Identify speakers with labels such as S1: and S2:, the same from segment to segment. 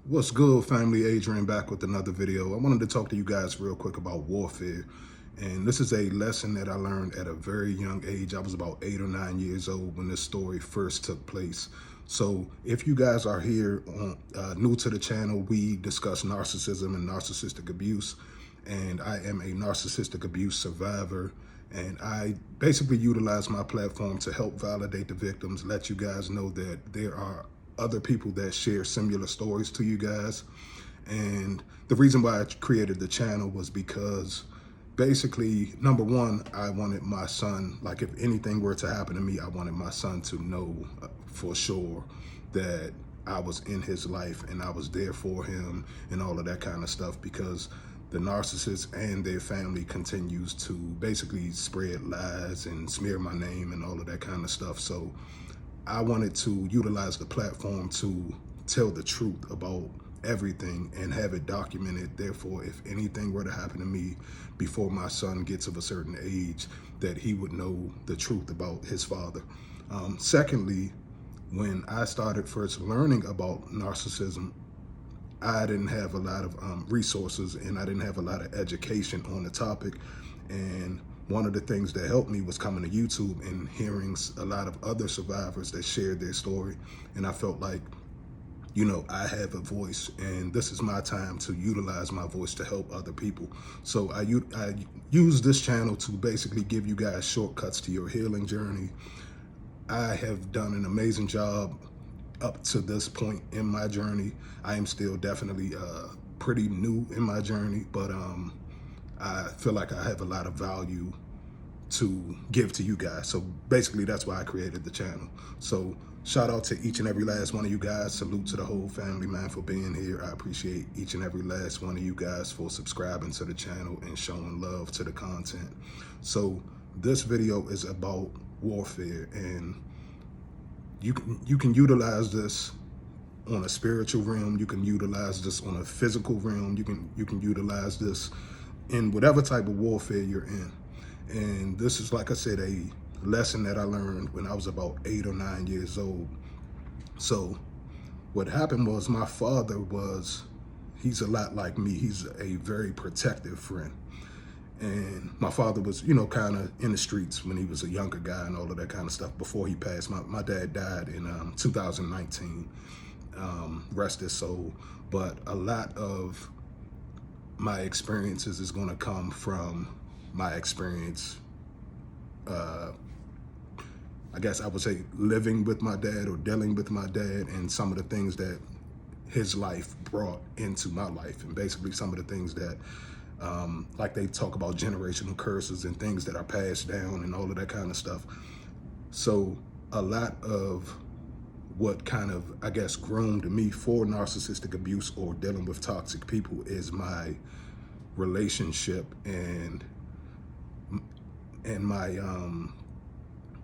S1: What's good, family? Adrian back with another video. I wanted to talk to you guys real quick about warfare. And this is a lesson that I learned at a very young age. I was about 8 or 9 years old when this story first took place. So if you guys are here new to the channel, we discuss narcissism and narcissistic abuse. And I am a narcissistic abuse survivor. And I basically utilize my platform to help validate the victims, let you guys know that there are other people that share similar stories to you guys. And the reason why I created the channel was because basically, number one, I wanted my son, like if anything were to happen to me, I wanted my son to know for sure that I was in his life and I was there for him and all of that kind of stuff, because the narcissist and their family continues to basically spread lies and smear my name and all of that kind of stuff. So I wanted to utilize the platform to tell the truth about everything and have it documented. Therefore, if anything were to happen to me before my son gets of a certain age, that he would know the truth about his father. Secondly, when I started first learning about narcissism, I didn't have a lot of resources and I didn't have a lot of education on the topic. And one of the things that helped me was coming to YouTube and hearing a lot of other survivors that shared their story. And I felt like, I have a voice and this is my time to utilize my voice to help other people. So I use this channel to basically give you guys shortcuts to your healing journey. I have done an amazing job up to this point in my journey. I am still definitely pretty new in my journey, but I feel like I have a lot of value to give to you guys. So basically that's why I created the channel. So shout out to each and every last one of you guys. Salute to the whole family, man, for being here. I appreciate each and every last one of you guys for subscribing to the channel and showing love to the content. So this video is about warfare, and you can utilize this on a spiritual realm. You can utilize this on a physical realm. You can utilize this in whatever type of warfare you're in. And this is, like I said, a lesson that I learned when I was about 8 or 9 years old. So what happened was my father he's a lot like me. He's a very protective friend. And my father was, kind of in the streets when he was a younger guy and all of that kind of stuff before he passed. My dad died in 2019, rest his soul. But a lot of my experiences is going to come from my experience, I guess I would say living with my dad or dealing with my dad, and some of the things that his life brought into my life, and basically some of the things that like they talk about generational curses and things that are passed down and all of that kind of stuff. So a lot of what kind of, I guess, groomed me for narcissistic abuse or dealing with toxic people is my relationship and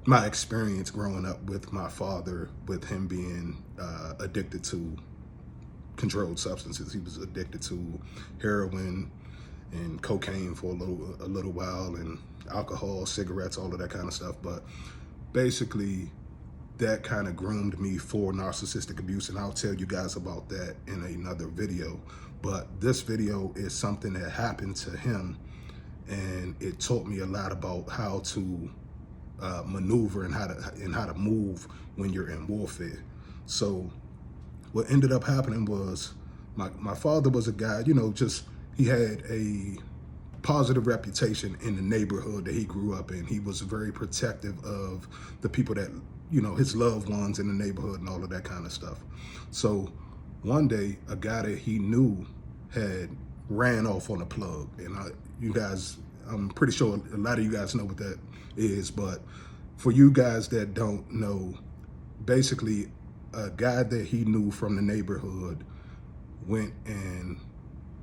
S1: my experience growing up with my father, with him being addicted to controlled substances. He was addicted to heroin and cocaine for a little while, and alcohol, cigarettes, all of that kind of stuff. But basically that kind of groomed me for narcissistic abuse, and I'll tell you guys about that in another video. But this video is something that happened to him, and it taught me a lot about how to maneuver and how to move when you're in warfare. So what ended up happening was my father was a guy, he had a positive reputation in the neighborhood that he grew up in. He was very protective of the people that, his loved ones in the neighborhood and all of that kind of stuff. So one day, a guy that he knew had ran off on a plug. And I'm pretty sure a lot of you guys know what that is. But for you guys that don't know, basically a guy that he knew from the neighborhood went and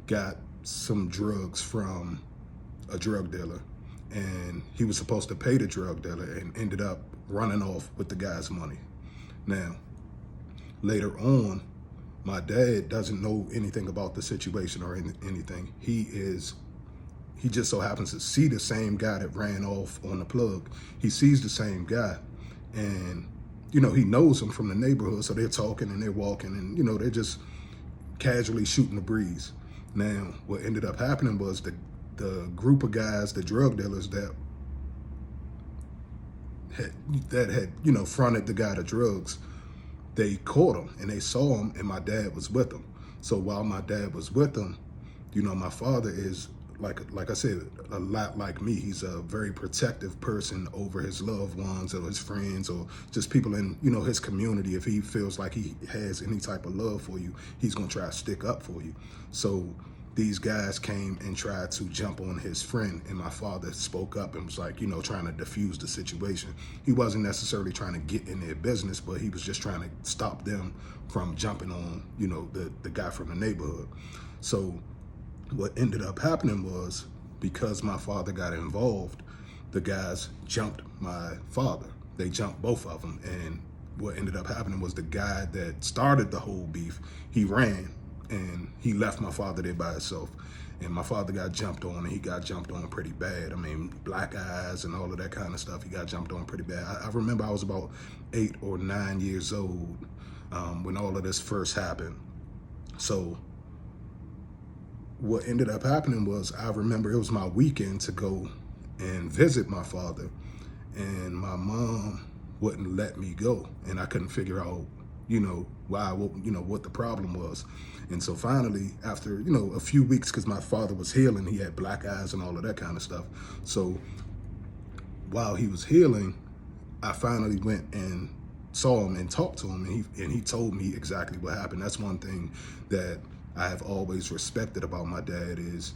S1: got some drugs from a drug dealer, and he was supposed to pay the drug dealer and ended up running off with the guy's money. Now, later on, my dad doesn't know anything about the situation or anything. He just so happens to see the same guy that ran off on the plug. He sees the same guy, and he knows him from the neighborhood, so they're talking and they're walking, and they're just casually shooting the breeze. Now, what ended up happening was the group of guys, the drug dealers that had fronted the guy to drugs, they caught him and they saw him, and my dad was with him. So while my dad was with him, my father is like I said, a lot like me. He's a very protective person over his loved ones or his friends or just people in his community. If he feels like he has any type of love for you, he's gonna try to stick up for you. So these guys came and tried to jump on his friend, and my father spoke up and was like, trying to diffuse the situation. He wasn't necessarily trying to get in their business, but he was just trying to stop them from jumping on, the guy from the neighborhood. So what ended up happening was, because my father got involved, the guys jumped my father. They jumped both of them. And what ended up happening was the guy that started the whole beef, he ran and he left my father there by himself. And my father got jumped on, and he got jumped on pretty bad. I mean, black eyes and all of that kind of stuff. He got jumped on pretty bad. I remember I was about 8 or 9 years old when all of this first happened. So what ended up happening was, I remember it was my weekend to go and visit my father, and my mom wouldn't let me go, and I couldn't figure out, why, what the problem was. And so finally, after, a few weeks, because my father was healing, he had black eyes and all of that kind of stuff. So while he was healing, I finally went and saw him and talked to him, and he told me exactly what happened. That's one thing that I have always respected about my dad, is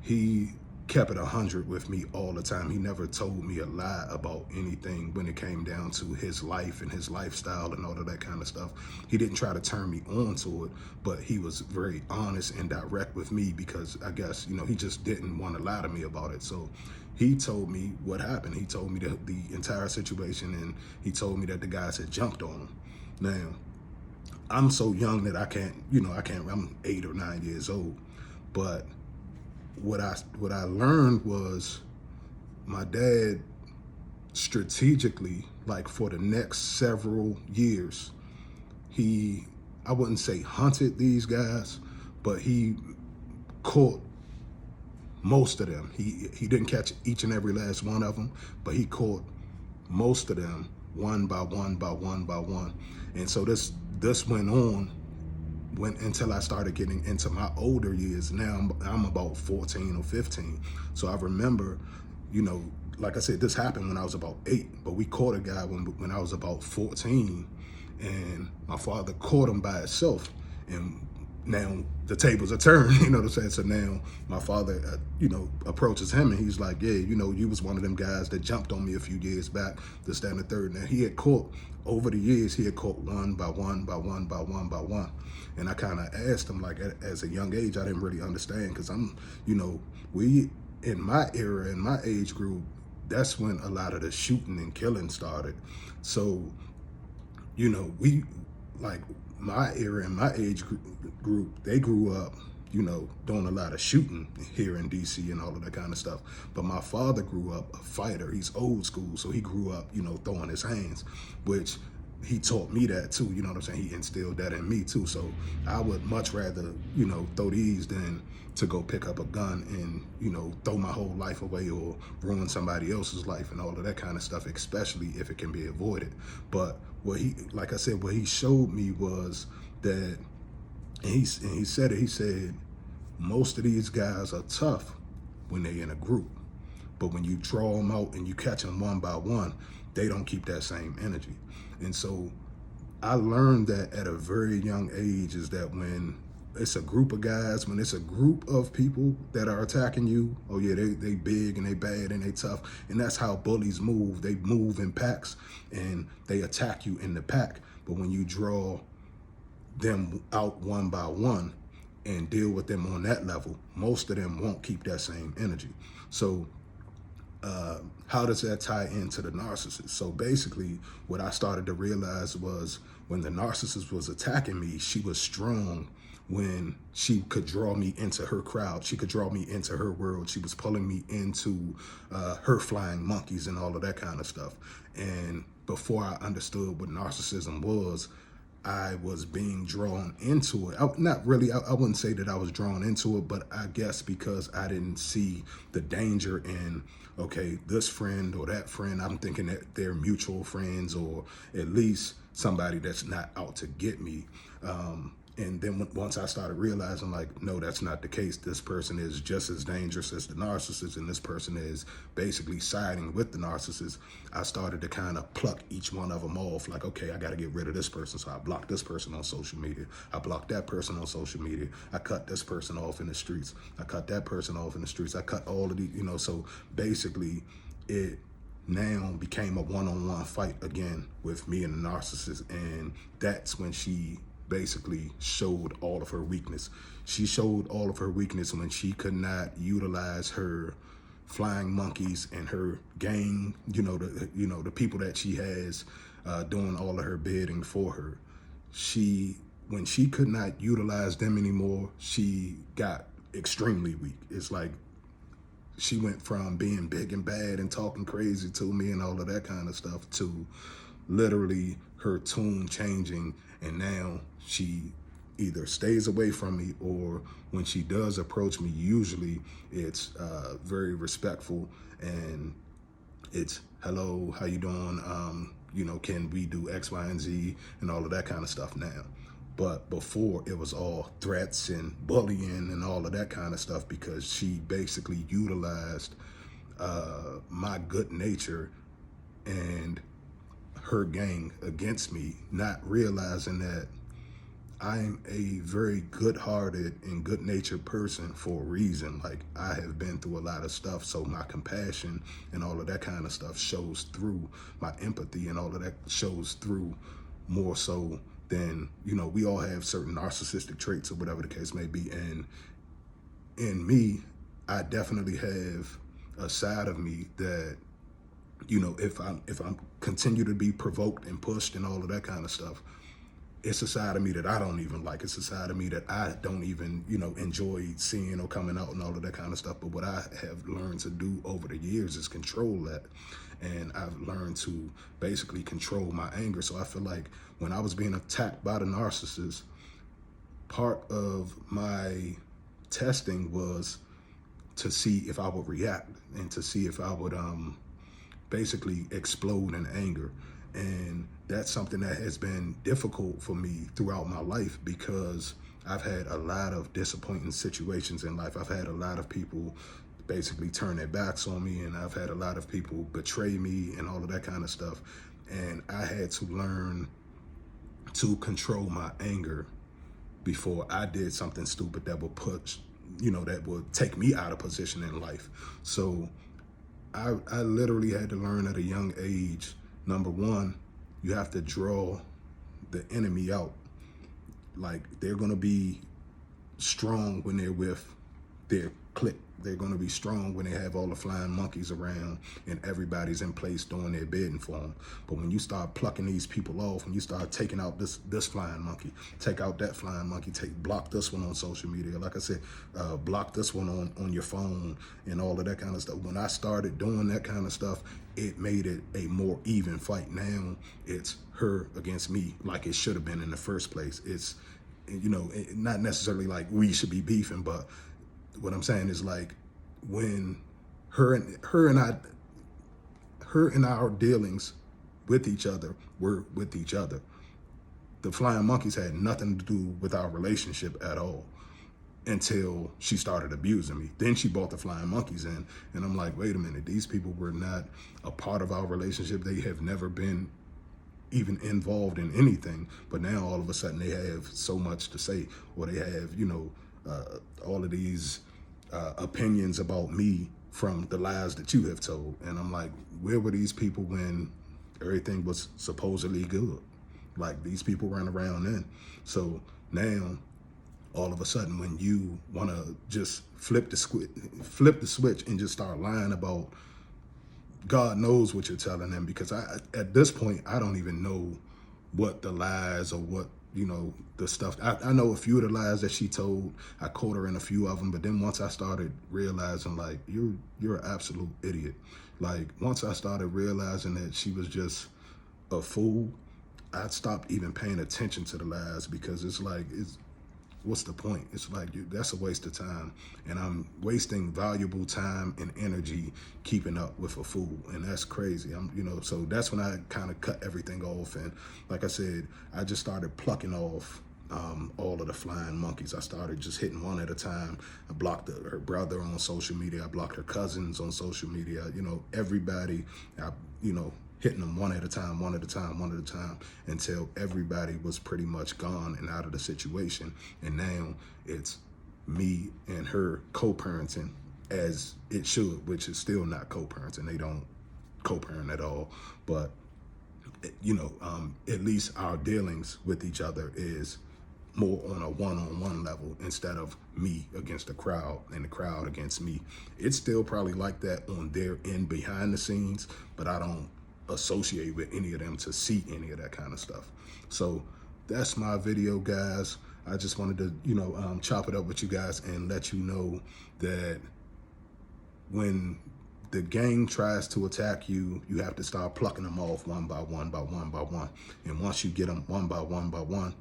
S1: he kept it 100 with me all the time. He never told me a lie about anything when it came down to his life and his lifestyle and all of that kind of stuff. He didn't try to turn me on to it, but he was very honest and direct with me, because I guess, he just didn't want to lie to me about it. So he told me what happened. He told me the entire situation, and he told me that the guys had jumped on him. Now, I'm so young that I can't, I'm 8 or 9 years old. But what I learned was, my dad strategically, like for the next several years, I wouldn't say hunted these guys, but he caught most of them. He didn't catch each and every last one of them, but he caught most of them one by one by one by one. And so this went on until I started getting into my older years. Now I'm about 14 or 15. So I remember, like I said, this happened when I was about 8, but we caught a guy when I was about 14, and my father caught him by himself. And now the tables are turned, you know what I'm saying? So now my father, approaches him, and he's like, yeah, you was one of them guys that jumped on me a few years back, this, that, and the third. Now he had caught, over the years, he had caught one by one by one by one by one. And I kind of asked him, like, as a young age, I didn't really understand, because we, in my era, in my age group, that's when a lot of the shooting and killing started. So, we, like, my era and my age group, they grew up, doing a lot of shooting here in DC and all of that kind of stuff. But my father grew up a fighter. He's old school, so he grew up, throwing his hands, which he taught me that too, you know what I'm saying? He instilled that in me too. So I would much rather, throw these than to go pick up a gun and, throw my whole life away or ruin somebody else's life and all of that kind of stuff, especially if it can be avoided. But what he showed me was that, and he said it, he said, most of these guys are tough when they're in a group, but when you draw them out and you catch them one by one, they don't keep that same energy. And so I learned that at a very young age, is that when it's a group of guys, when it's a group of people that are attacking you, oh yeah, they big and they bad and they tough. And that's how bullies move. They move in packs and they attack you in the pack. But when you draw them out one by one and deal with them on that level, most of them won't keep that same energy. So how does that tie into the narcissist? So basically, what I started to realize was, when the narcissist was attacking me, she was strong when she could draw me into her crowd. She could draw me into her world. She was pulling me into her flying monkeys and all of that kind of stuff. And before I understood what narcissism was, I was being drawn into it. Not really, I wouldn't say that I was drawn into it, but I guess because I didn't see the danger in, okay, this friend or that friend, I'm thinking that they're mutual friends or at least somebody that's not out to get me. And then once I started realizing, like, no, that's not the case. This person is just as dangerous as the narcissist, and this person is basically siding with the narcissist. I started to kind of pluck each one of them off. Like, okay, I got to get rid of this person. So I blocked this person on social media. I blocked that person on social media. I cut this person off in the streets. I cut that person off in the streets. I cut all of the, so basically it now became a one-on-one fight again with me and the narcissist. And that's when she basically showed all of her weakness. She showed all of her weakness when she could not utilize her flying monkeys and her gang, the people that she has doing all of her bidding for her. When she could not utilize them anymore, she got extremely weak. It's like she went from being big and bad and talking crazy to me and all of that kind of stuff to literally her tune changing, and now she either stays away from me, or when she does approach me, usually it's very respectful and it's, hello, how you doing? Can we do X, Y, and Z and all of that kind of stuff now. But before, it was all threats and bullying and all of that kind of stuff, because she basically utilized my good nature and her gang against me, not realizing that I'm a very good-hearted and good-natured person for a reason. Like, I have been through a lot of stuff, so my compassion and all of that kind of stuff shows through. My empathy and all of that shows through more so than, we all have certain narcissistic traits or whatever the case may be. And in me, I definitely have a side of me that, if I'm continue to be provoked and pushed and all of that kind of stuff, it's a side of me that I don't even like. It's a side of me that I don't even, enjoy seeing or coming out and all of that kind of stuff. But what I have learned to do over the years is control that. And I've learned to basically control my anger. So I feel like when I was being attacked by the narcissist, part of my testing was to see if I would react and to see if I would basically explode in anger. And that's something that has been difficult for me throughout my life, because I've had a lot of disappointing situations in life. I've had a lot of people basically turn their backs on me, and I've had a lot of people betray me and all of that kind of stuff. And I had to learn to control my anger before I did something stupid that would that would take me out of position in life. So I literally had to learn at a young age, number one, you have to draw the enemy out. Like, they're going to be strong when they're with their clique. They're going to be strong when they have all the flying monkeys around and everybody's in place doing their bidding for them. But when you start plucking these people off, when you start taking out this flying monkey, take out that flying monkey, block this one on social media, like I said, block this one on your phone and all of that kind of stuff. When I started doing that kind of stuff, it made it a more even fight. Now it's her against me, like it should have been in the first place. It's, not necessarily like we should be beefing, but what I'm saying is, like, when her and our dealings with each other were with each other, the flying monkeys had nothing to do with our relationship at all until she started abusing me. Then she brought the flying monkeys in, and I'm like, wait a minute, these people were not a part of our relationship. They have never been even involved in anything, but now all of a sudden they have so much to say, or they have, all of these opinions about me from the lies that you have told. And I'm like, where were these people when everything was supposedly good? Like, these people weren't around then. So now, all of a sudden, when you want to just flip the switch and just start lying about God knows what you're telling them, because at this point, I don't even know what the lies or what, the stuff. I know a few of the lies that she told. I caught her in a few of them, but then once I started realizing, like, you're an absolute idiot. Like, once I started realizing that she was just a fool, I stopped even paying attention to the lies, because it's like, what's the point? It's like, that's a waste of time, and I'm wasting valuable time and energy keeping up with a fool, and that's crazy. So that's when I kind of cut everything off, and like I said, I just started plucking off all of the flying monkeys. I started just hitting one at a time. I blocked her brother on social media. I blocked her cousins on social media. Everybody. Hitting them one at a time, one at a time, one at a time, until everybody was pretty much gone and out of the situation. And now it's me and her co-parenting as it should, which is still not co-parenting. They don't co-parent at all. But, at least our dealings with each other is more on a one-on-one level, instead of me against the crowd and the crowd against me. It's still probably like that on their end behind the scenes, but I don't associate with any of them to see any of that kind of stuff. So that's my video, guys. I just wanted to chop it up with you guys and let you know that when the gang tries to attack you, you have to start plucking them off one by one by one by one. And once you get them one by one,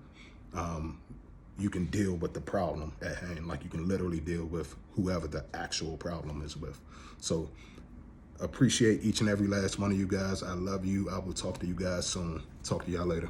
S1: you can deal with the problem at hand. Like, you can literally deal with whoever the actual problem is with. So appreciate each and every last one of you guys. I love you. I will talk to you guys soon. Talk to y'all later.